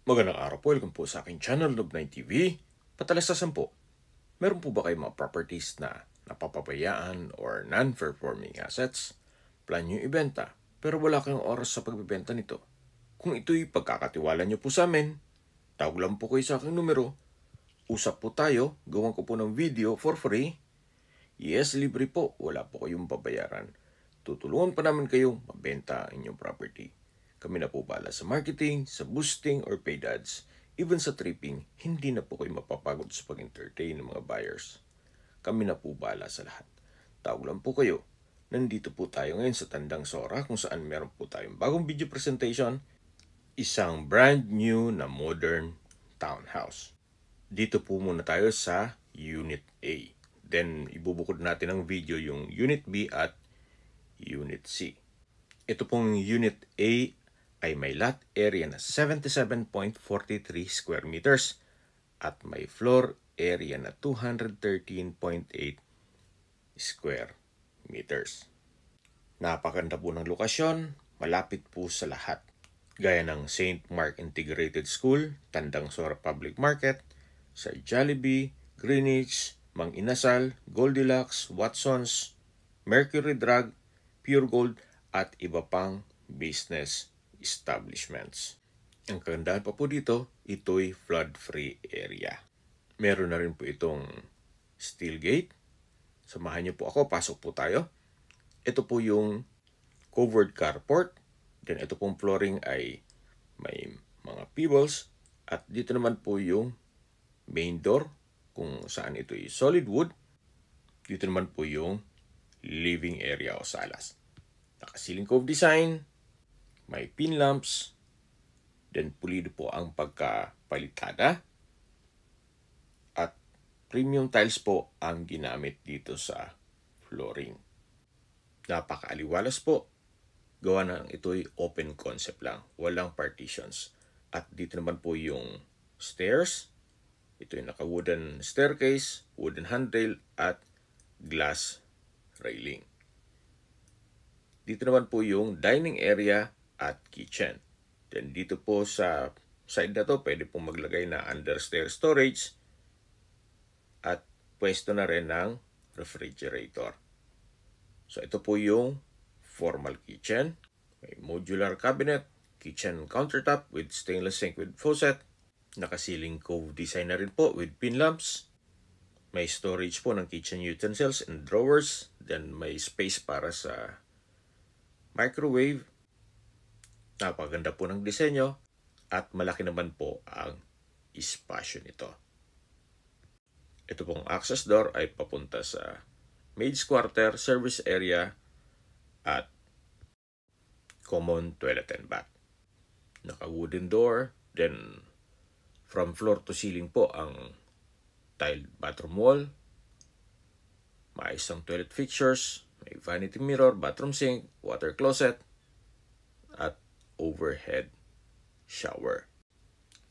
Magandang araw po. Welcome po sa aking channel, Love9 TV. Patalastasan po, meron po ba kayong mga properties na napapabayaan or non-performing assets? Plan nyo ibenta, pero wala kayong oras sa pagbibenta nito. Kung ito'y pagkakatiwala nyo po sa amin, tawag lang po kayo sa aking numero. Usap po tayo, gawan ko po ng video for free. Yes, libre po. Wala po kayong babayaran. Tutulungan pa namin kayong mabenta ang inyong property. Kami na po bahala sa marketing, sa boosting or paid ads. Even sa tripping, hindi na po kayo mapapagod sa pag-entertain ng mga buyers. Kami na po bahala sa lahat. Tawag lang po kayo. Nandito po tayo ngayon sa Tandang Sora kung saan meron po tayong bagong video presentation. Isang brand new na modern townhouse. Dito po muna tayo sa Unit A. Then, ibubukod natin ng video yung Unit B at Unit C. Ito pong Unit A ay may lot area na 77.43 square meters at may floor area na 213.8 square meters. Napakaganda po ng lokasyon, malapit po sa lahat. Gaya ng St. Mark Integrated School, Tandang Sora Public Market, sa Jollibee, Greenwich, Mang Inasal, Goldilocks, Watsons, Mercury Drug, Pure Gold, at iba pang business establishments. Ang kagandahan pa po dito, ito'y flood-free area. Meron na rin po itong steel gate. Samahan niyo po ako, pasok po tayo. Ito po yung covered carport. Then ito pong flooring ay may mga pebbles. At dito naman po yung main door kung saan ito ay solid wood. Dito naman po yung living area o salas. Naka-ceiling cove design, may pin lamps, then pulido po ang pagkapalitada. At premium tiles po ang ginamit dito sa flooring. Napakaaliwalas po. Gawa ng ito'y open concept lang, walang partitions. At dito naman po yung stairs. Ito yung naka-wooden staircase, wooden handrail, at glass railing. Dito naman po yung dining area at kitchen. Then dito po sa side na to, pwede pong maglagay na under stair storage at pwesto na rin ng refrigerator. So ito po yung formal kitchen. May modular cabinet, kitchen countertop with stainless sink with faucet. Naka-ceiling cove design na rin po with pin lamps. May storage po ng kitchen utensils and drawers. Then may space para sa microwave. Napaganda po ng disenyo at malaki naman po ang espasyo nito. Ito pong access door ay papunta sa maid's quarter, service area at common toilet and bath. Naka-wooden door, then from floor to ceiling po ang tiled bathroom wall. Maayos ang toilet fixtures, may vanity mirror, bathroom sink, water closet, at overhead shower.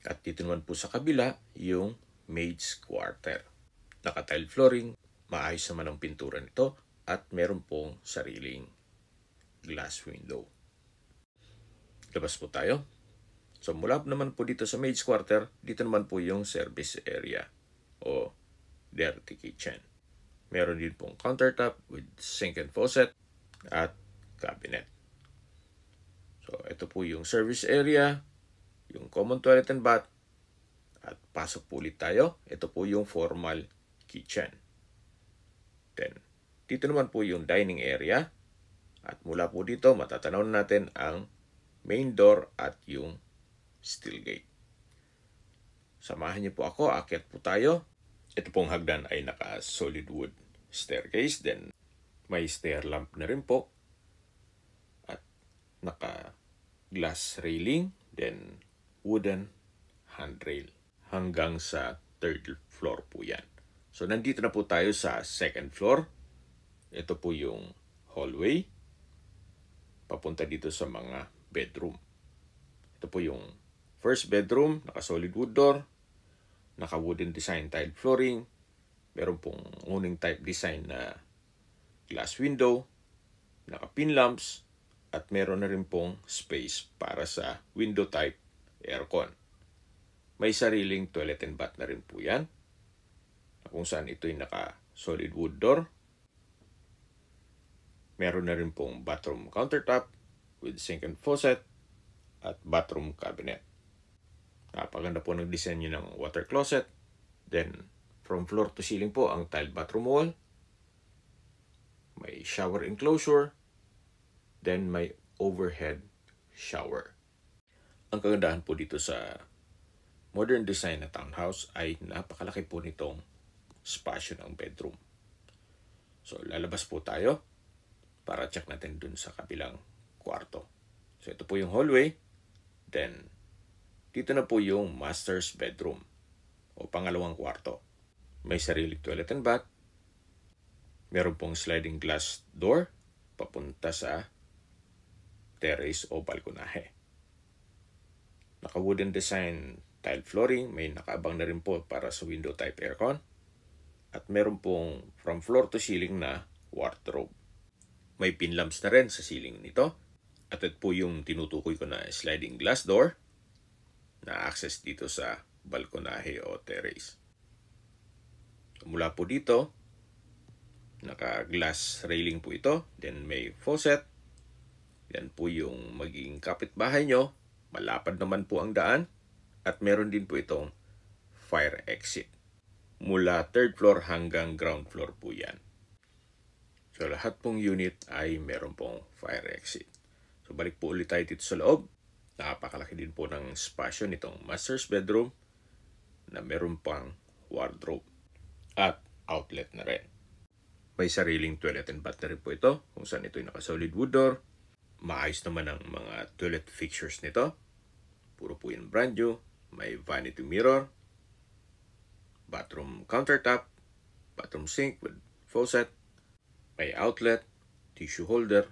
At dito naman po sa kabila, yung maid's quarter. Naka-tile flooring, maayos naman ang pintura nito, at meron pong sariling glass window. Labas po tayo. So mula naman po dito sa maid's quarter, dito naman po yung service area o dirty kitchen. Meron din pong countertop with sink and faucet at cabinet. So ito po yung service area, yung common toilet and bath, at pasok po ulit tayo. Ito po yung formal kitchen. Then dito naman po yung dining area. At mula po dito, matatanaw natin ang main door at yung steel gate. Samahan niyo po ako, aakyat po tayo. Ito pong hagdan ay naka-solid wood staircase. Then may stair lamp na rin po. At naka-glass railing. Then wooden handrail. Hanggang sa third floor po yan. So nandito na po tayo sa second floor. Ito po yung hallway. Papunta dito sa mga bedroom. Ito po yung first bedroom, naka-solid wood door, naka-wooden design tiled flooring, meron pong uning type design na glass window, naka-pin lamps, at meron na rin pong space para sa window type aircon. May sariling toilet and bath na rin po yan, kung saan ito'y naka-solid wood door. Meron na rin pong bathroom countertop with sink and faucet at bathroom cabinet. Napaganda po ng disenyo ng water closet. Then, from floor to ceiling po ang tiled bathroom wall. May shower enclosure. Then, may overhead shower. Ang kagandahan po dito sa modern design na townhouse ay napakalaki po nitong spasyo ng bedroom. So, lalabas po tayo para check natin dun sa kabilang kwarto. So, ito po yung hallway. Then, dito na po yung master's bedroom o pangalawang kwarto. May sariling toilet and bath. Meron pong sliding glass door papunta sa terrace o balkonahe. Naka-wooden design tile flooring. May nakaabang na rin po para sa window type aircon. At meron pong from floor to ceiling na wardrobe. May pin lamps na rin sa ceiling nito. At ito po yung tinutukoy ko na sliding glass door na access dito sa balkonahe o terrace. Mula po dito, naka-glass railing po ito. Then may faucet. Yan po yung magiging kapitbahay nyo. Malapad naman po ang daan. At meron din po itong fire exit. Mula third floor hanggang ground floor po yan. So lahat pong unit ay meron pong fire exit. So balik po ulit tayo dito sa loob. Napakalaki din po ng spasyo nitong master's bedroom na meron pang wardrobe at outlet na rin. May sariling toilet and bath na rin po ito kung saan ito ay naka-solid wood door. Maayos naman ang mga toilet fixtures nito. Puro po yung brand new. May vanity mirror, bathroom countertop, bathroom sink with faucet, may outlet, tissue holder,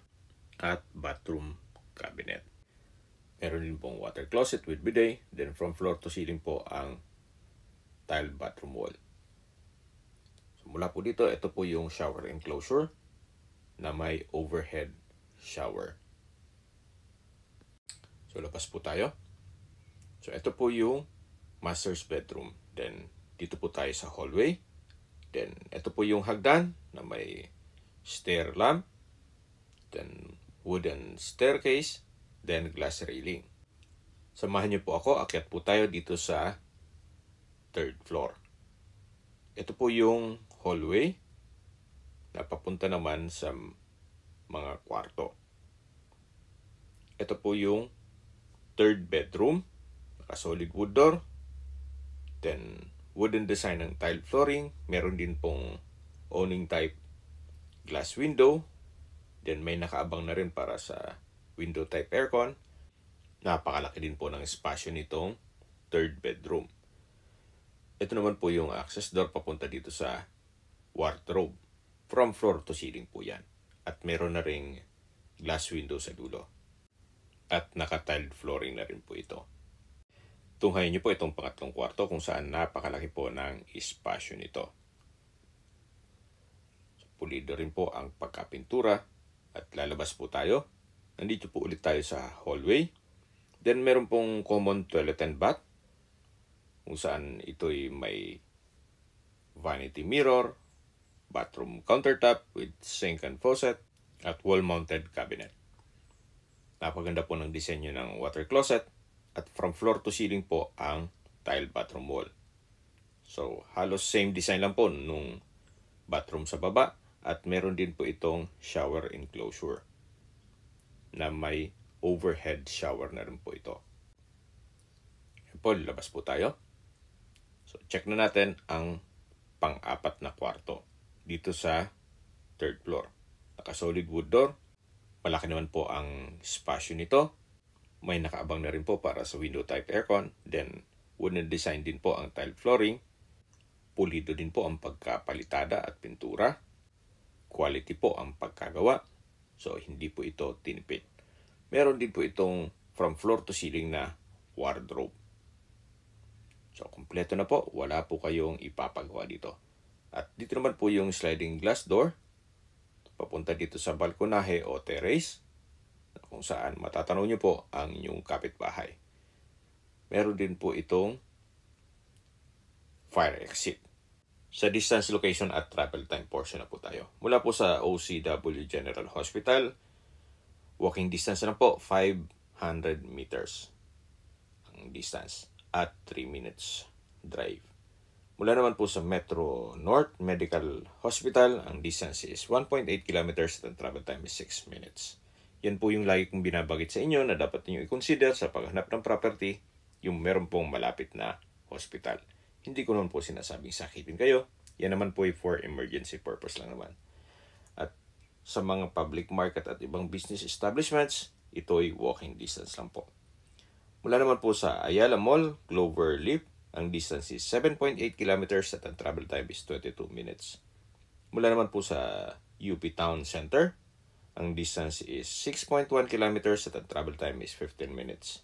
at bathroom cabinet. Meron din pong water closet with bidet. Then from floor to ceiling po ang tiled bathroom wall. So mula po dito, ito po yung shower enclosure na may overhead shower. So labas po tayo. So ito po yung master's bedroom. Then dito po tayo sa hallway. Then ito po yung hagdan na may stair lamp, then wooden staircase, then glass railing. Samahan niyo po ako, akyat po tayo dito sa third floor. Ito po yung hallway na papunta naman sa mga kwarto. Ito po yung third bedroom, naka-solid wood door, then wooden design ng tile flooring, meron din pong awning type glass window. Then may nakaabang na rin para sa window type aircon. Napakalaki din po ng espasyo nitong third bedroom. Ito naman po yung access door papunta dito sa wardrobe. From floor to ceiling po yan. At meron na ring glass window sa dulo. At naka-tiled flooring na rin po ito. Tunghayin niyo po itong pangatlong kwarto kung saan napakalaki po ng espasyo nito. Pulido rin po ang pagkapintura at lalabas po tayo. Nandito po ulit tayo sa hallway. Then meron pong common toilet and bath kung saan ito'y may vanity mirror, bathroom countertop with sink and faucet at wall-mounted cabinet. Napaganda po ng disenyo ng water closet at from floor to ceiling po ang tiled bathroom wall. So halos same design lang po nung bathroom sa baba. At meron din po itong shower enclosure na may overhead shower na rin po ito. Yan po, labas po tayo. So, check na natin ang pang-apat na kwarto dito sa third floor. Naka-solid wood door. Malaki naman po ang spasyo nito. May nakaabang na rin po para sa window type aircon. Then, wooden design din po ang tile flooring. Pulido din po ang pagkapalitada at pintura. Quality po ang pagkagawa. So, hindi po ito tinipid. Meron din po itong from floor to ceiling na wardrobe. So, kompleto na po. Wala po kayong ipapagawa dito. At dito naman po yung sliding glass door. Papunta dito sa balkonahe o terrace. Kung saan matatanaw nyo po ang inyong kapitbahay. Meron din po itong fire exit. Sa distance, location at travel time portion na po tayo. Mula po sa OCW General Hospital, walking distance na po 500 meters ang distance at 3 minutes drive. Mula naman po sa Metro North Medical Hospital, ang distance is 1.8 kilometers at ang travel time is 6 minutes. Yan po yung lagi kong binabagit sa inyo na dapat niyo i-consider sa paghanap ng property, yung meron pong malapit na hospital. Hindi ko naman po sinasabing sakitin kayo. Yan naman po ay for emergency purpose lang naman. At sa mga public market at ibang business establishments, ito ay walking distance lang po. Mula naman po sa Ayala Mall, Cloverleaf, ang distance is 7.8 kilometers at ang travel time is 22 minutes. Mula naman po sa UP Town Center, ang distance is 6.1 kilometers at ang travel time is 15 minutes.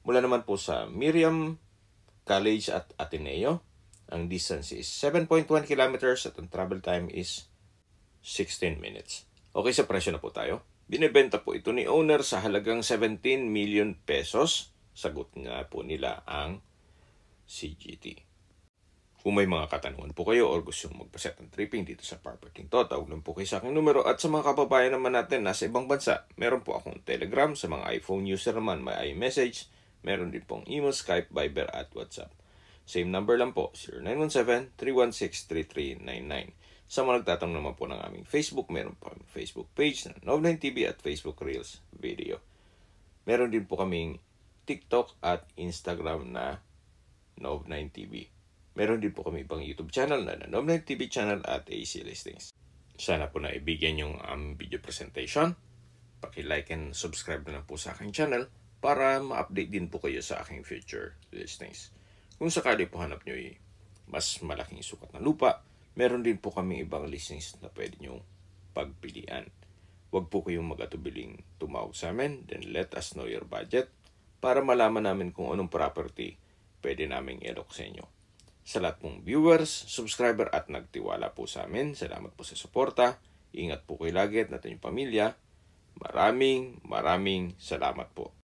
Mula naman po sa Miriam College at Ateneo, ang distance is 7.1 kilometers at ang travel time is 16 minutes. Okay, sa presyo na po tayo. Binibenta po ito ni owner sa halagang 17 million pesos. Sagot nga po nila ang CGT. Kung may mga katanungan po kayo or gusto magpaset ng tripping dito sa property to, tawag lang po kayo sa aking numero. At sa mga kababayan naman natin nasa ibang bansa, meron po akong Telegram. Sa mga iPhone user naman, may iMessage. Meron din pong email, Skype, Viber at WhatsApp. Same number lang po, 0917-316-3399. Sa mga nagtatanong naman po ng aming Facebook, meron po kaming Facebook page na Nov9TV at Facebook Reels Video. Meron din po kaming TikTok at Instagram na Nov9TV. Meron din po kami ibang YouTube channel na Nov9TV channel at AC Listings. Sana po na ibigyan yung video presentation. Paki-like and subscribe na lang po sa aking channel para ma-update din po kayo sa aking future listings. Kung sakali po hanap nyo mas malaking sukat na lupa, meron din po kami ibang listings na pwede nyo pagpilian. Huwag po kayong mag-atubiling tumawag sa amin, then let us know your budget para malaman namin kung anong property pwede naming ilok sa inyo. Sa lahat pong viewers, subscriber at nagtiwala po sa amin, salamat po sa suporta. Ingat po kayo lagi at natin yung pamilya. Maraming salamat po.